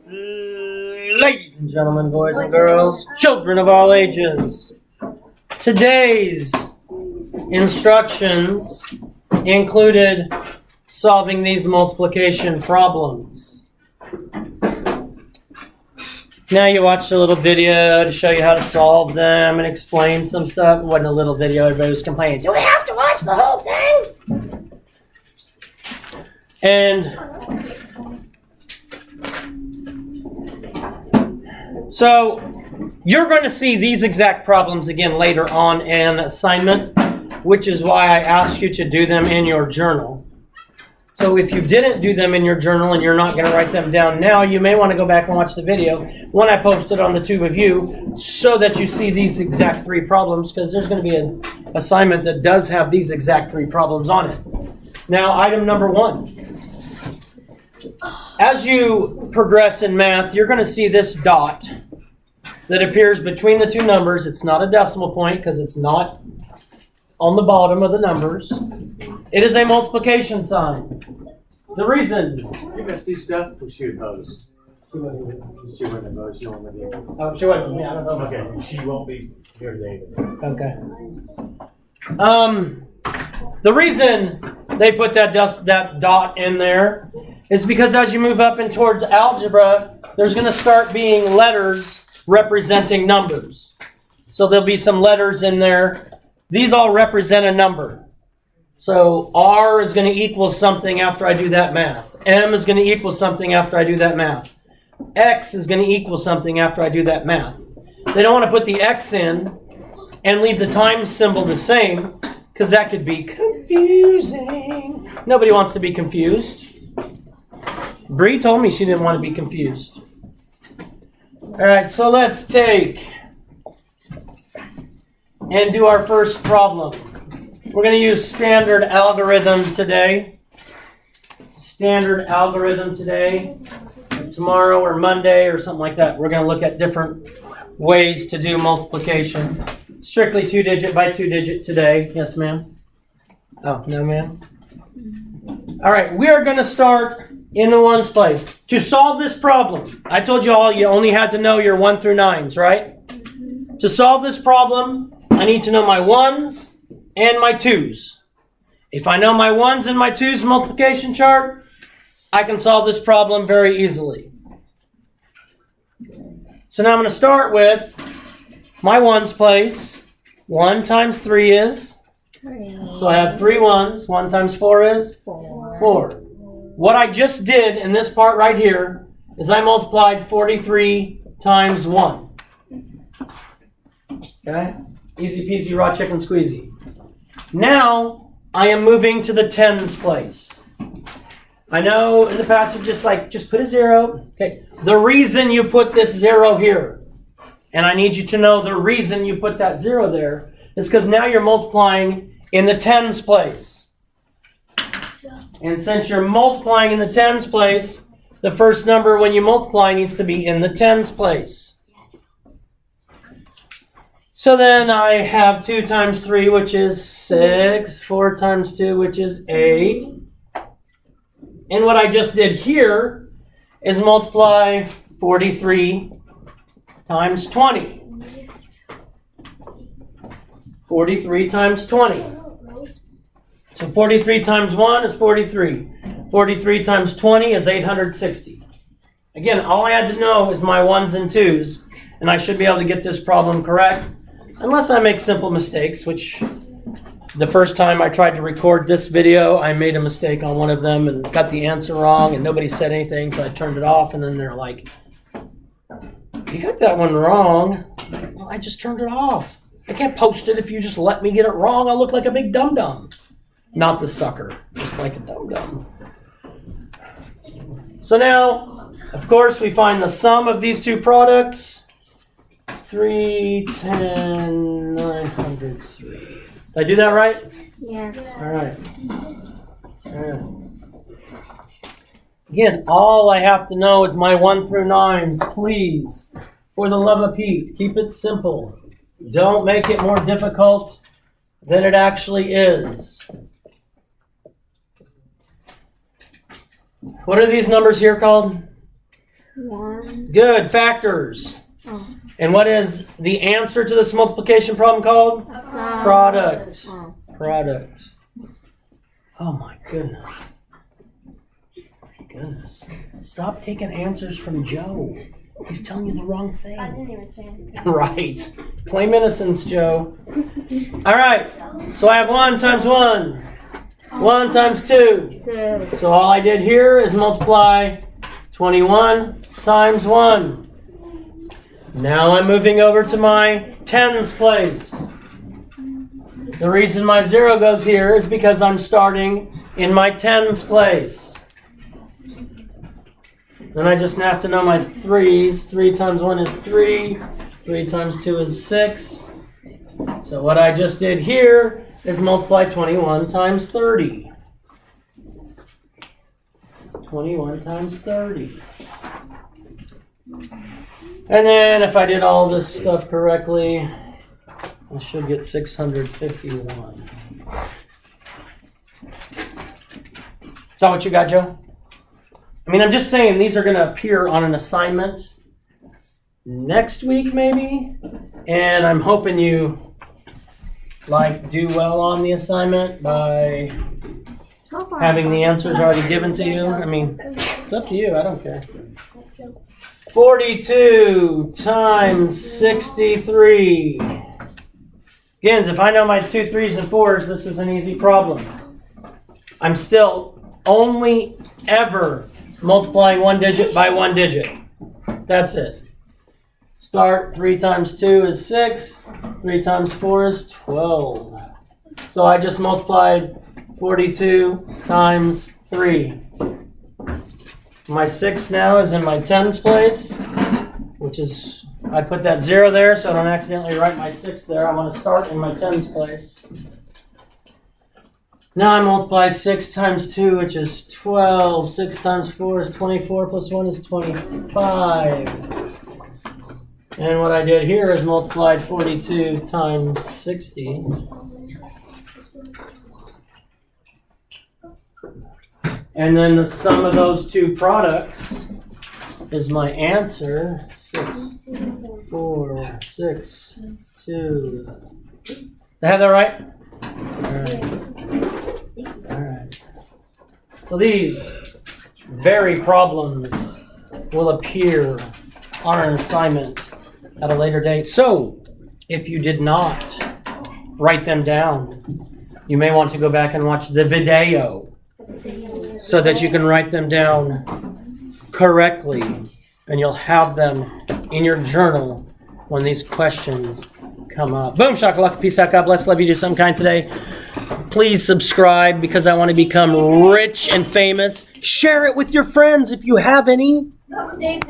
Ladies and gentlemen, boys and girls, children of all ages, today's instructions included solving these multiplication problems. Now you watched a little video to show you how to solve them and explain some stuff. It wasn't a little video, everybody was complaining, do we have to watch the whole thing? And so you're going to see these exact problems again later on in assignment, which is why I asked you to do them in your journal. So if you didn't do them in your journal and you're not going to write them down now, you may want to go back and watch the video when I posted on the Tube of You so that you see these exact three problems, because there's going to be an assignment that does have these exact three problems on it. Now, item number 1. As you progress in math, you're going to see this dot that appears between the two numbers. It's not a decimal point because it's not on the bottom of the numbers. It is a multiplication sign. The reason... You missed these stuff? Or she would pose? She wouldn't pose. She won't with you. Oh, she wasn't with me. I don't know. Okay, she won't be here today. Okay. The reason they put that dot in there is because as you move up and towards algebra, there's going to start being letters representing numbers. So there'll be some letters in there. These all represent a number. So R is going to equal something after I do that math. M is going to equal something after I do that math. X is going to equal something after I do that math. They don't want to put the X in and leave the times symbol the same, because that could be confusing. Nobody wants to be confused. Bree told me she didn't want to be confused. All right, so let's take and do our first problem. We're going to use standard algorithm today. Standard algorithm today. And tomorrow or Monday or something like that, we're going to look at different ways to do multiplication. Strictly 2-digit by 2-digit today. Yes, ma'am? Oh, no, ma'am? All right, we are going to start in the ones place. To solve this problem, I told you all you only had to know your 1 through 9s, right? To solve this problem, I need to know my 1s and my 2s. If I know my 1s and my 2s multiplication chart, I can solve this problem very easily. So now I'm going to start with my 1s place. 1 times 3 is? 3. So I have 3 1s. 1 times 4 is? 4. What I just did in this part right here is I multiplied 43 times 1. Okay? Easy peasy, raw chicken squeezy. Now, I am moving to the tens place. I know in the past you just put a 0. Okay. The reason you put this 0 here, and I need you to know the reason you put that 0 there, is because now you're multiplying in the tens place. And since you're multiplying in the tens place, the first number when you multiply needs to be in the tens place. So then I have 2 times 3, which is 6. 4 times 2, which is 8. And what I just did here is multiply 43 times 20. 43 times 20. So 43 times 1 is 43. 43 times 20 is 860. Again, all I had to know is my 1s and 2s, and I should be able to get this problem correct, unless I make simple mistakes, which the first time I tried to record this video, I made a mistake on one of them and got the answer wrong, and nobody said anything, so I turned it off, and then they're like, you got that one wrong. Well, I just turned it off. I can't post it if you just let me get it wrong. I'll look like a big dum-dum. Not the sucker, just like a dum-dum. So now, of course, we find the sum of these two products. 310, 903. Did I do that right? Yeah. All right. Again, all I have to know is my 1 through 9s, please. For the love of Pete, keep it simple. Don't make it more difficult than it actually is. What are these numbers here called? 1. Good. Factors. Oh. And what is the answer to this multiplication problem called? Product. Oh. Product. Oh my goodness. Goodness. Stop taking answers from Joe. He's telling you the wrong thing. I didn't even say it. Right. Claim innocence, Joe. All right. So I have 1 times 1. 1 times 2. 2. So all I did here is multiply 21 times 1. Now I'm moving over to my tens place. The reason my 0 goes here is because I'm starting in my tens place. Then I just have to know my 3's. 3 times 1 is 3. 3 times 2 is 6. So what I just did here is multiply 21 times 30. 21 times 30. And then if I did all this stuff correctly, I should get 651. Is that what you got, Joe? I mean, I'm just saying these are going to appear on an assignment next week, maybe. And I'm hoping you do well on the assignment by having the answers already given to you. I mean, it's up to you. I don't care. 42 times 63. Again, if I know my 2 3s and 4s, this is an easy problem. I'm still only ever multiplying 1 digit by 1 digit. That's it. Start 3 times 2 is 6. 3 times 4 is 12. So I just multiplied 42 times 3. My 6 now is in my tens place, which is, I put that 0 there so I don't accidentally write my 6 there. I want to start in my tens place. Now I multiply 6 times 2, which is 12. 6 times 4 is 24, plus 1 is 25. And what I did here is multiplied 42 times 60. And then the sum of those two products is my answer. 6, 4, 6, 2. Did I have that right? All right. So these very problems will appear on an assignment at a later date. So if you did not write them down, you may want to go back and watch the video so that you can write them down correctly, and you'll have them in your journal when these questions come up. Boom, shakalaka, peace out, God bless, love you, do some kind today. Please subscribe because I want to become rich and famous. Share it with your friends if you have any.